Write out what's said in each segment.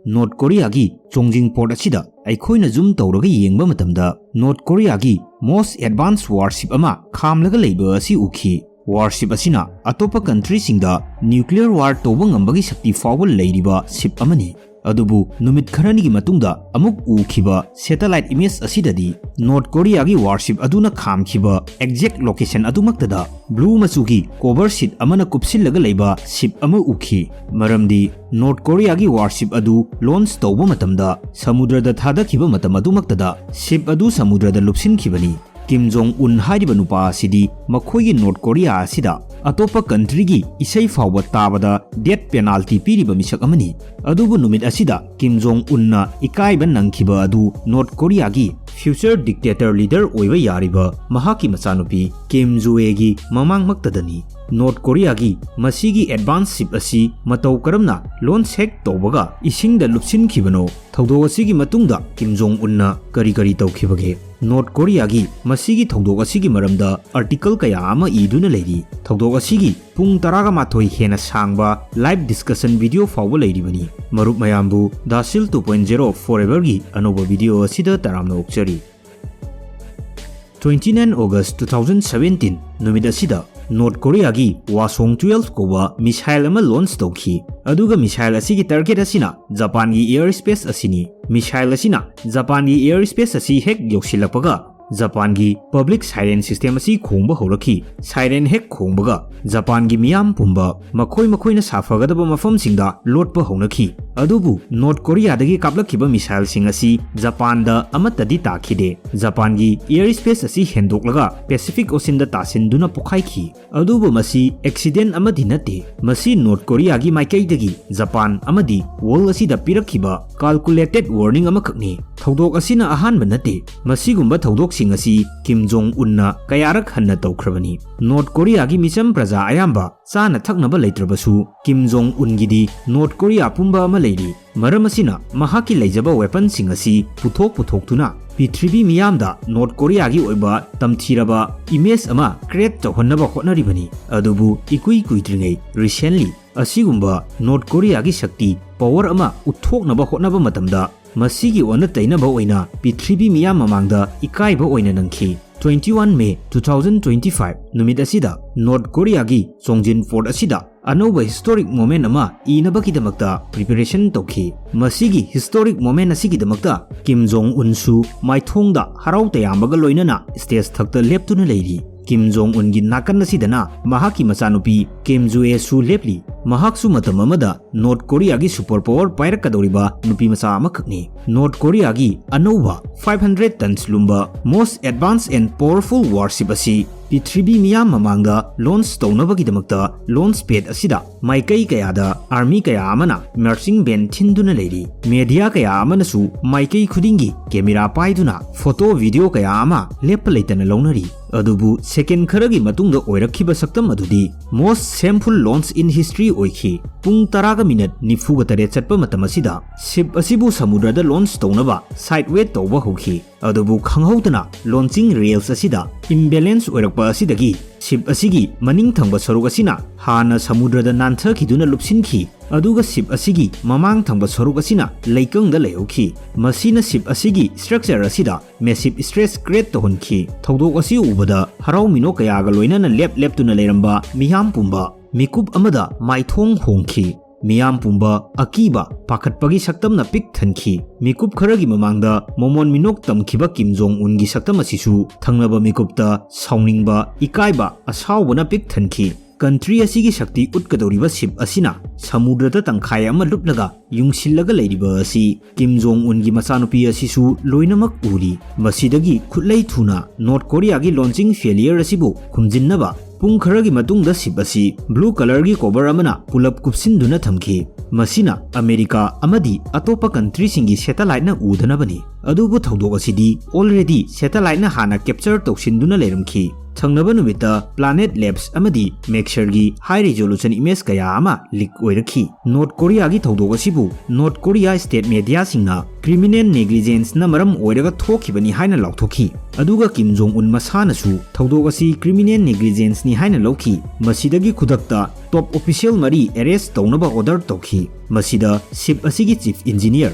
North Korea gi Chongjing port asida aikhoina zoom tawraga yengba matamda North Korea gi most advanced warship ama khamlaga leiba asi ukhi. Warship asina atopa country singda nuclear war toba ngambagi shakti fawal leiriba ship amani. Adubu numit kharani gi matungda amuk ukhiba satellite image asidadi North Korea gi warship aduna khamkhiba exact location adumaktada blue machu gi cover sheet amana kupsillaga leiba ship ama ukhi. Maramdi North Korea gi warship adu launch tawba matamda samudrada thadakhiba matam adumaktada ship adu samudrada lupsinkhibani. Kim Jong hariba nupa asidi makhoigi North Korea asida atopa country gi isai fawba tabada death penalty piriba misak amani. Adubu numit asida Kim Jong na Ekaiba Nangkhiba adu North Korea gi future dictator leader oiba yariba mahaki machanupi Kim Jong gi mamang maktadani. North Korea gi masigi advanced ship asi matau karamna launch hek tawbaga isingda lupsinkhibano thawdok asigi matungda Kim Jong na kari tawkhibage. North Korea gi masigi thawdok asigi maramda article kaya ama iduna leiri. Thawdok asigi pung 12 hena sangba live discussion video fawba leiribani. Marup mayambu DAshil 2.0 4Ever gi anoba video asida taramna okchari. 29 August 2017 numid asida North Korea gi Wasong 12 kowa missile ama launch tawki. Aduga missile asigi target asina Japan gi airspace asini. Missile asina Japan gi airspace asi hek yoksilapaga Japan gi public siren system asi khongba horaki. Siren hek khongbaga Japan gi miyam pumba makhoi na safagadaba mafam singda lotpa honaki. Adubu North Korea dagi kaplakhiba missile sing asi Japan da amatadi takhide. Japan gi airspace asi hendoklaga Pacific Ocean da tasinduna pokhaiki. Adubu masi accident amadi nate. Masi North Korea gi maikai dagi Japan amadi world asi da pirakhiba calculated warning amakakni. Thawdok asina ahanba nate. Masigumba thawdok sing asi Kim Jong na kayarak hanna tawkhrabani. North Korea gi micham praja ayamba chana thaknaba leitrabasu Kim Jong gidi North Korea pumba ama leiri. Maram asina mahaki leijaba weapon sing asi puthok tuna Pitribi miyamda North Korea gi oiba tamthiraba image ama create tawhannaba hotnaribani. Adubu ikui kuitringai recently asigumba North Korea gi shakti power ama uthoknaba hotnaba matamda masigi ona tainaba oina Pitribi miyam mamangda Ekaiba oina nangkhi. 21 May 2025 numid asida North Korea gi Chongjin Fort asida anoba historic moment ama inabakidamakta preparation tawki. Masigi historic moment asigidamakta Kim Jong su maithongda harau tayambaga loinana stage thakta leptuna leiri. Kim Jong gi nakan asidana mahaki machanupi Kim Jong su lepli. Mahaksu matam amada North Korea gi superpower pairakadoriba nupi macha amakakni. North Korea gi anoba 500 tons lumba most advanced and powerful warship asi Pitribi miyam mamangda launch tawnabagidamakta launch pad asida maikai kayada army kaya amana marching band thinduna leiri. Media kaya amana su maikai khudingi camera paiduna photo video kaya ama lepa leitana launari. Adubu second kharagi matungda oirakhiba saktam adudi most shameful launch in history oikhi. Pung 10 minute nifuga tare chatpa matam asida ship asibu samudrada launch tawnaba sideway tawba hokhi. Adubu khanghaudana launching rails asida imbalance oirakpa asidagi ship asigi maning thangba saruk asina hana samudrada nanthakiduna lupsinkhi. Aduga ship asigi mamang thangba saruk asina leikangda leokhi. Masina ship asigi structure asida massive stress create tohonki. Thawdok asi ubada harau mino kayaga loinana lep tuna leiramba miyam pumba mikup amada maithong hongki. Miyam pumba akiba pakhatpagi saktamna pik thanki. Mikup kharagi mamangda momon minok tamkhiba Kim Jong gi saktam asisu thangnaba mikupta sauningba Ekaiba asawbana pik thanki. Country asigi shakti utkadoriba ship asina samudrada tangkhai ama lupnaga yungsillaga leiriba asi Kim Jong gi machanupi asisu loinamak uri. Masidagi khutlei thuna North Korea gi launching failure asibu khumjinnaba pung kharagi matungda ship asi blue color gi cover amana pulap kupsinduna thamki. Masina America amadi atopa country singi satellite na udhanabani. Adubu thawdok asidi already satellite na hana capture tawsinduna leiramki. Thangnaba numita Planet Labs amadi Maxer gi high resolution image kaya ama leak oirakhi. North Korea gi thawdok asibu North Korea state media singna criminal negligence na maram oiraga thokibani haina lauthokhi. Aduga Kim Jong masana su thawdok asi criminal negligence ni haina lauki. Masidagi khudakta top official mari arrest taunaba order tokhi masida ship asigi chief engineer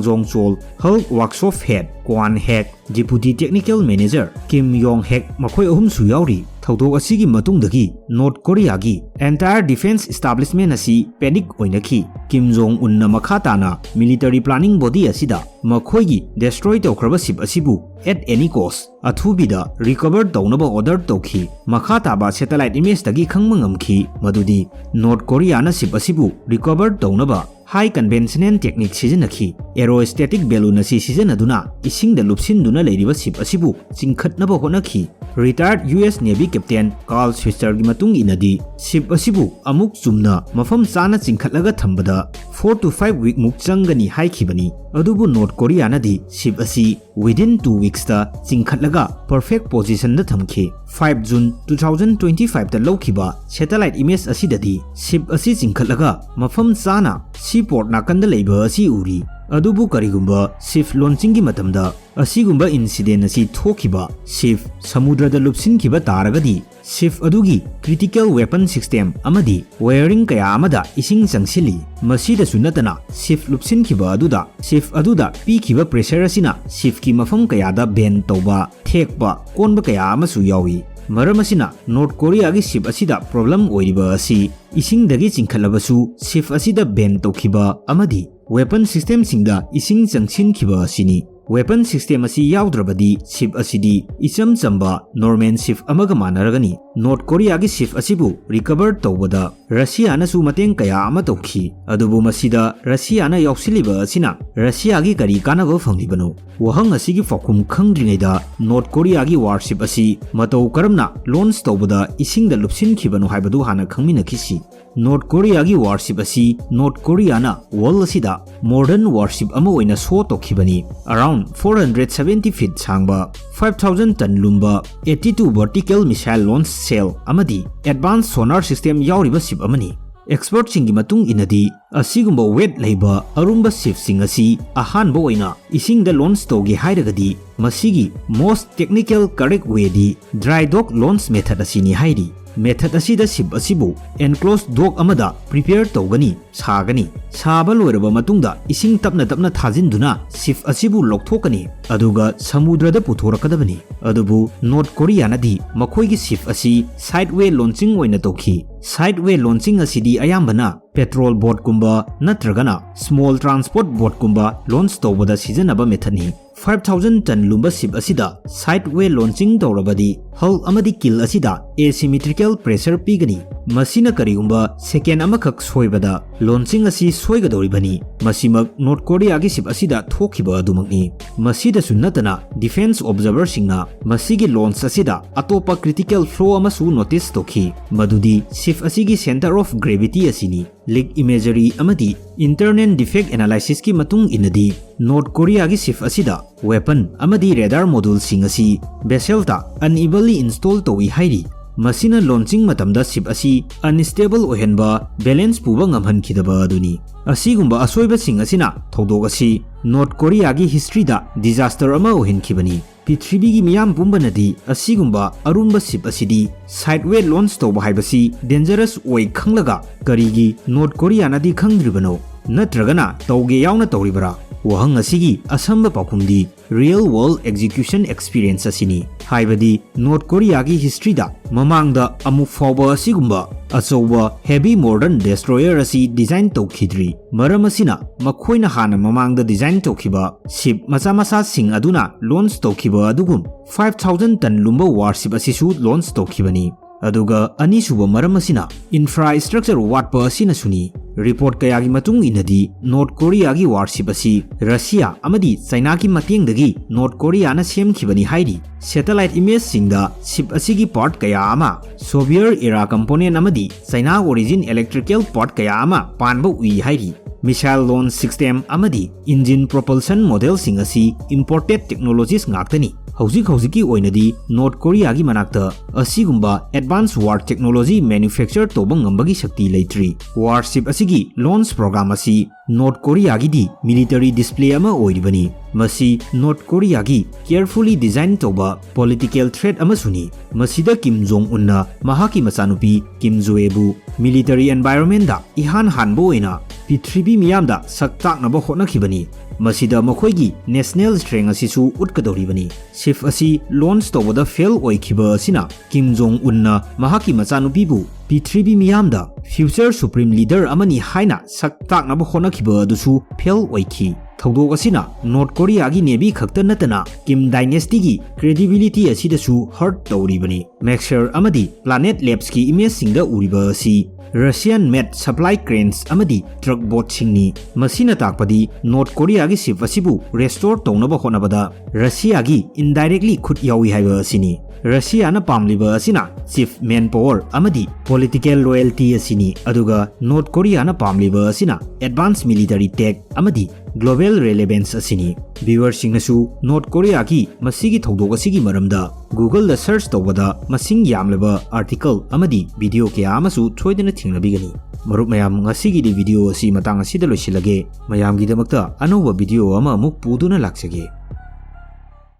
Jong Chol hull workshop head Kwan Hek deputy technical manager Kim Yong Hek makhoi ahum su yauri thawdok asigi matungdagi North Korea gi entire defense establishment asi panic oinaki Kim Jong Un na makha tana military planning body asida makhoi gi destroy tawkhraba ship asibu at any cost athubida recover taunaba order tokhi makha taba satellite image dagi khangma ngamkhi madudi North Korea na ship asibu recover taunaba high conventional technique sijanaki aerostatic balloon asi sijanaduna isingda lupsinduna leiriba ship asibu chingkhatnaba honaki retired US Navy Captain Carl Switzer gi matung inadi ship asibu amuk chumna mafam chana chingkhatlaga thambada 4 to 5 week muk changani haikhibani adubu North Korea na di ship asi within 2 weeks ta chingkhatlaga perfect position da thamkhi 5 June 2025 ta lokhiba satellite image asidadi ship asi chingkhatlaga mafam chana seaport nakanda leiba asi uri adubu karigumba ship launching gi matamda asigumba incident asi thokiba ship samudra da lupsin kiba taragadi ship adugi critical weapon system amadi wiring kaya amada ising changsili masida sunatana ship lupsin kiba aduda ship aduda pi kiba pressure asina ship ki mafam kaya da bend toba thekba konba kaya amasu yawi maram asina North Korea gi ship asida problem oiriba asi ising dagi chingkhalabasu ship asida bend tokhiba amadi weapon system singda ising changsin khiba asini weapon system asi yaudrabadi ship asidi isam chamba normal ship amaga manaragani North Korea gi ship asibu recover tawbada Russia na su mateng kaya ama tokhi adubu masida Russia na yausiliba asina Russia gi kari kanaba fanglibano wahang asigi fakum khangdringaida North Korea gi warship asi matau karamna launch tawbada isingda lupsin khibano haibadu hana khangminakisi North Korea gi warship asi North Korea na world asida modern warship ama oina so tokhibani around 470 feet changba 5000 ton lumba 82 vertical missile launch cell amadi advanced sonar system yauriba ship amani expert singi matung inadi asigumba weight leiba arumba ship sing asi ahanba oina isingda launch togi hairagadi masigi most technical correct way di dry dock launch method asini hairi method asida ship asibu enclosed dock amada prepare tawgani sagani saba loiraba matungda ising tapna tapna thajinduna ship asibu lokthokani aduga samudrada puthorakadabani adubu North Korea nadi makhoi gi ship asi sideway launching oina tokhi sideway launching asidi ayambana petrol boat kumba natragana small transport boat kumba launch tawbada sijanaba method ni 5000 ton lumba ship asida sideway launching tawrabadi hull amadi kill asida asymmetrical pressure pigani masina karigumba second amakhak soibada launching asi soigadoribani masimak North Korea gi ship asida thokhiba adumagni masida sunnatana defense observer singna masigi launch asida atopa critical flow amasu notice tokhi madudi ship asigi center of gravity asini leak imagery amadi internal defect analysis ki matung inadi North Korea gi ship asida weapon amadi radar module sing asi vessel ta unevenly install towi hairi masina launching matamda ship asi unstable ohenba balance puba ngamhankhidaba aduni asigumba asoiba sing asina thodok asi North Korea gi history da disaster ama ohenkhibani Prithvi gi miyam pumbanadi asigumba arumba ship asidi sideway launch toba haibasi dangerous oi khanglaga karigi North Korea nadi khangdribano natragana tawge yauna tawribara wahang asigi asamba pakumdi real world execution experience asini haibadi North Korea gi history da mamangda amuk fawba asigumba achoba heavy modern destroyer asi design tawkhidri maram asina makhoina hana mamangda design tawkhiba ship macha macha sing aduna launch tawkhiba adugum 5000 ton lumba warship asisu launch tawkhibani aduga anisuba maram asina infrastructure watpa asina suni report kaya gi matung inadi North Korea gi warship asi Russia amadi China ki matengdagi North Korea na semkhibani hairi satellite image singda ship asigi part kaya ama Soviet era component amadi China origin electrical part kaya ama panba ui hairi missile launch system amadi engine propulsion model sing asi imported technologies ngaktani hauji oinadi North Korea gi manakta asigumba advanced war technology manufacture tobang ngambagi shakti leitri warship asigi launch program asi North Korea gi di military display ama oiribani masi North Korea gi carefully design toba political threat ama suni masida Kim Jong unna mahaki machanupi Kim Joebu military environment da ihan hanbo oina Pithribi miyamda saktak naba hotnakhibani masida makhoigi national strength asisu utkadoribani ship asi launch tobada fail oikhiba asina Kim Jong unna mahaki machanupi bu Pithribi miyamda future supreme leader amani haina saktak naba hotnakhiba dusu fail oikhi thawdok asina North Korea gi navy khakta natana Kim dynasty gi credibility asidasu hurt tawribani maxer amadi planet labs ki image singda uriba asi Russian made supply cranes amadi truck boat singni masina takpadi North Korea gi ship asibu restore townaba honabada Russia gi indirectly khut yawi haiba asini Russia na pamliba asina chief manpower amadi political loyalty asini aduga North Korea na pamliba asina advanced military tech amadi global relevance asini viewers singnasu North Korea gi masigi thawdok asigi maramda Google da search tawbada masing yamleba article amadi video kya amasu thoidana thingnabigani marup mayam ngasigi di video asi matang asida loisilage mayam gi damakta anoba video ama amuk puduna laksage